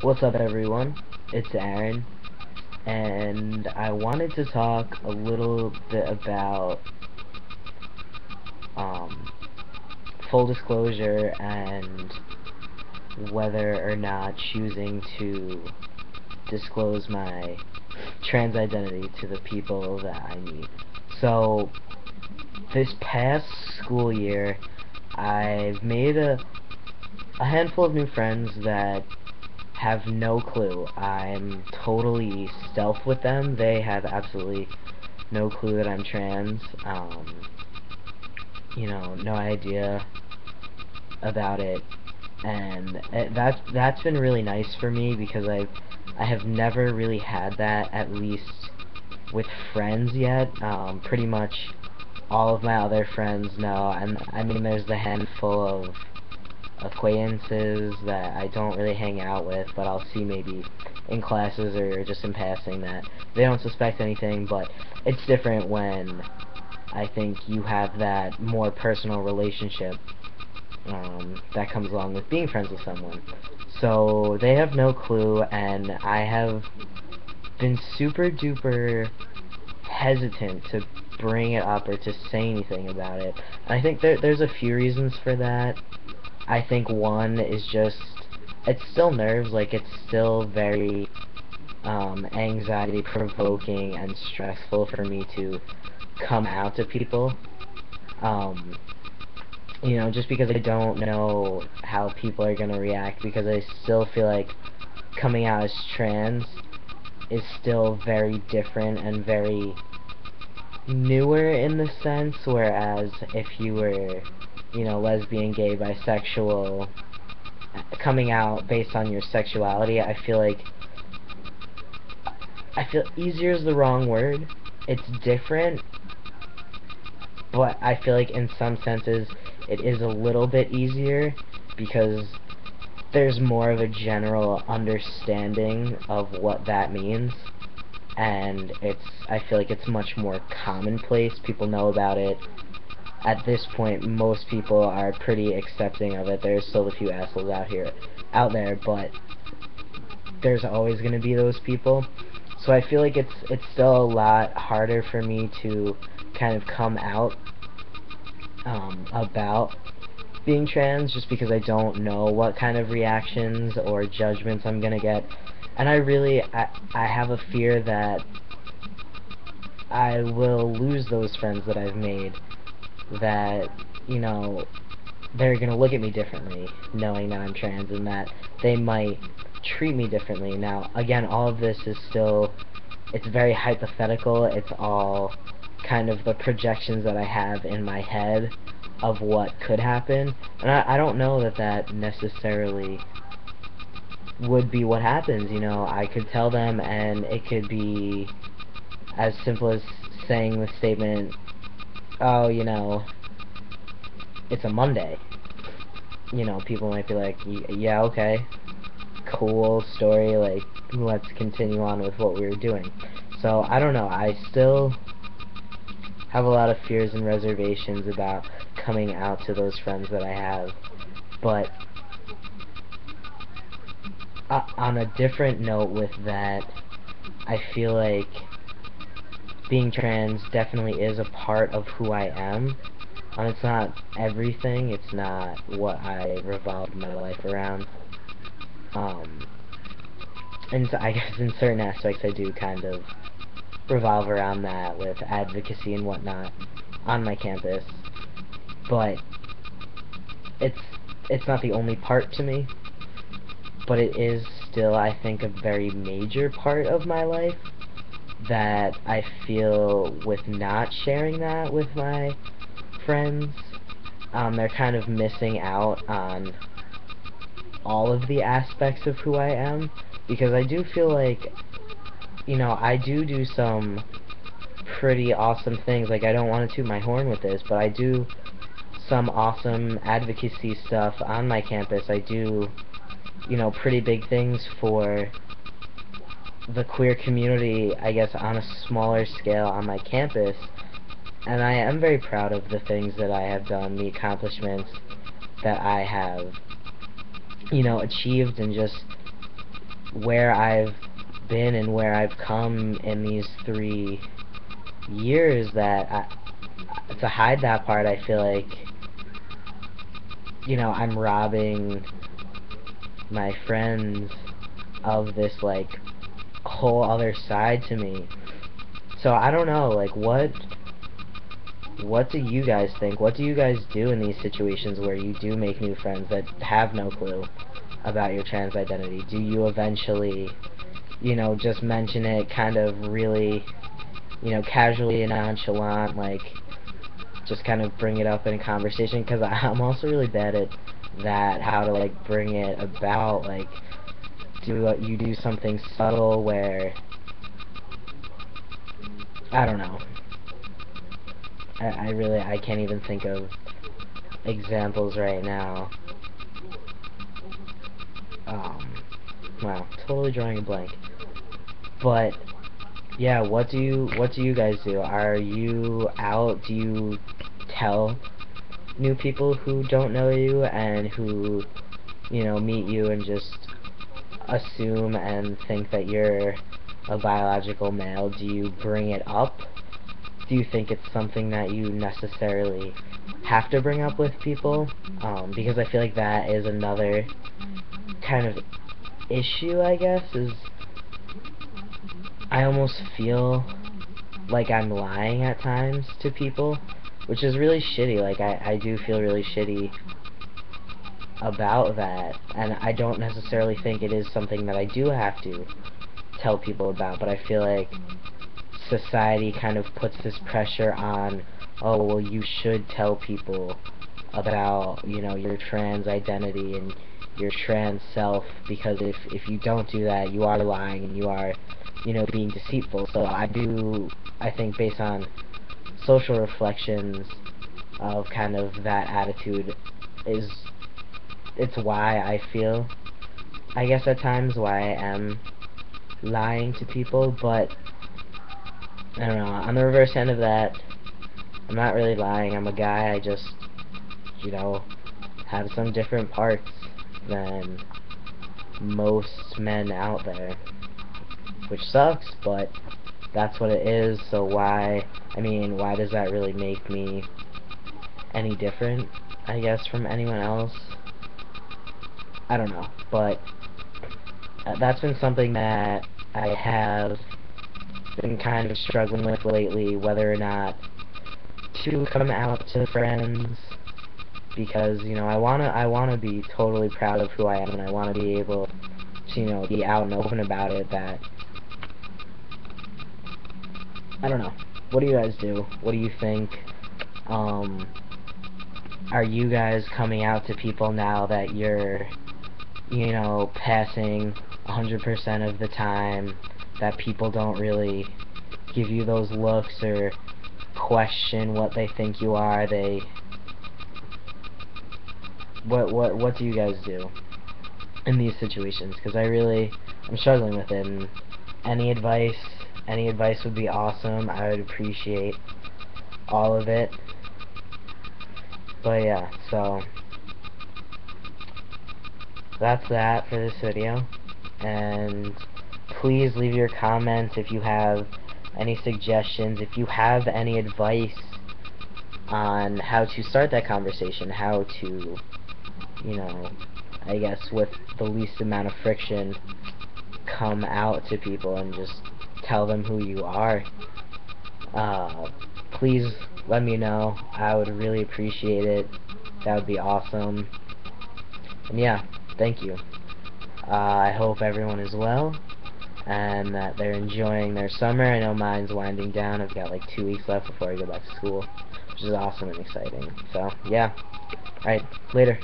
What's up, everyone? It's Aaron, and I wanted to talk a little bit about um, full disclosure and whether or not choosing to disclose my trans identity to the people that I meet. So, this past school year, I've made a handful of new friends that have no clue. I'm totally stealth with them. They have absolutely no clue that I'm trans. No idea about it, and that's been really nice for me because I have never really had that, at least with friends yet. Pretty much all of my other friends know, and I mean, there's the handful of acquaintances that I don't really hang out with, but I'll see maybe in classes or just in passing, that they don't suspect anything. But it's different when I think you have that more personal relationship that comes along with being friends with someone. So they have no clue, and I have been super duper hesitant to bring it up or to say anything about it. And I think there's a few reasons for that. I think one is just, it's still nerves, like it's still very anxiety provoking and stressful for me to come out to people. Um, just because I don't know how people are going to react, because I still feel like coming out as trans is still very different and very newer in the sense, whereas if you were, lesbian, gay, bisexual, coming out based on your sexuality, I feel easier is the wrong word. It's different, but I feel like in some senses it is a little bit easier because there's more of a general understanding of what that means, and I feel like it's much more commonplace. People know about it. At this point, most people are pretty accepting of it. There's still a few assholes out there, but there's always going to be those people. So I feel like it's still a lot harder for me to kind of come out about being trans, just because I don't know what kind of reactions or judgments I'm gonna get. And I have a fear that I will lose those friends that I've made, that, you know, they're gonna look at me differently knowing that I'm trans, and that they might treat me differently. Now, again, all of this is still, it's very hypothetical. It's all kind of the projections that I have in my head of what could happen, and I don't know that that necessarily would be what happens. I could tell them, and it could be as simple as saying the statement, oh, it's a Monday. People might be like, yeah, okay, cool story, like, let's continue on with what we were doing. So, I don't know, I still have a lot of fears and reservations about coming out to those friends that I have, but on a different note with that, I feel like being trans definitely is a part of who I am, and it's not everything. It's not what I revolve my life around. Um, and so I guess in certain aspects I do kind of revolve around that with advocacy and whatnot on my campus, but it's it's not the only part to me, but it is still, I think, a very major part of my life, that I feel with not sharing that with my friends, they're kind of missing out on all of the aspects of who I am, because I do feel like, I do some pretty awesome things. Like, I don't want to toot my horn with this, but I do some awesome advocacy stuff on my campus. I do, pretty big things for the queer community, I guess, on a smaller scale on my campus, and I am very proud of the things that I have done, the accomplishments that I have, achieved, and just where I've been and where I've come in these 3 years, that to hide that part, I feel like, I'm robbing my friends of this, like, whole other side to me. So I don't know, like, what do you guys think? What do you guys do in these situations where you do make new friends that have no clue about your trans identity? Do you eventually, just mention it kind of really, casually and nonchalant, like, just kind of bring it up in a conversation? Because I'm also really bad at that, how to, like, bring it about. Like, do you do something subtle where, I don't know. I can't even think of examples right now. Wow, totally drawing a blank. But yeah, what do you guys do? Are you out? Do you tell new people who don't know you and who, meet you and just assume and think that you're a biological male? Do you bring it up? Do you think it's something that you necessarily have to bring up with people? Because I feel like that is another kind of issue, I guess, is I almost feel like I'm lying at times to people, which is really shitty. Like, I do feel really shitty about that, and I don't necessarily think it is something that I do have to tell people about, but I feel like society kind of puts this pressure on, oh, well, you should tell people about, your trans identity and your trans self, because if you don't do that, you are lying and you are, being deceitful. So I think based on social reflections of kind of that attitude, it's why I feel, I guess at times, why I am lying to people. But I don't know, on the reverse end of that, I'm not really lying. I'm a guy. I just, have some different parts than most men out there, which sucks, but that's what it is. So why does that really make me any different, I guess, from anyone else? I don't know, but that's been something that I have been kind of struggling with lately, whether or not to come out to friends, because, I wanna be totally proud of who I am, and I wanna be able to, be out and open about it. That, I don't know. What do you guys do? What do you think? Are you guys coming out to people now that you're, passing 100% of the time, that people don't really give you those looks or question what they think you are? What do you guys do in these situations? Because I'm struggling with it, and any advice would be awesome. I would appreciate all of it. But yeah, so that's that for this video, and please leave your comments if you have any suggestions, if you have any advice on how to start that conversation, how to, I guess with the least amount of friction, come out to people and just tell them who you are. Please let me know. I would really appreciate it. That would be awesome. And yeah, thank you. I hope everyone is well and that they're enjoying their summer. I know mine's winding down. I've got like 2 weeks left before I go back to school, which is awesome and exciting. So yeah, alright, later.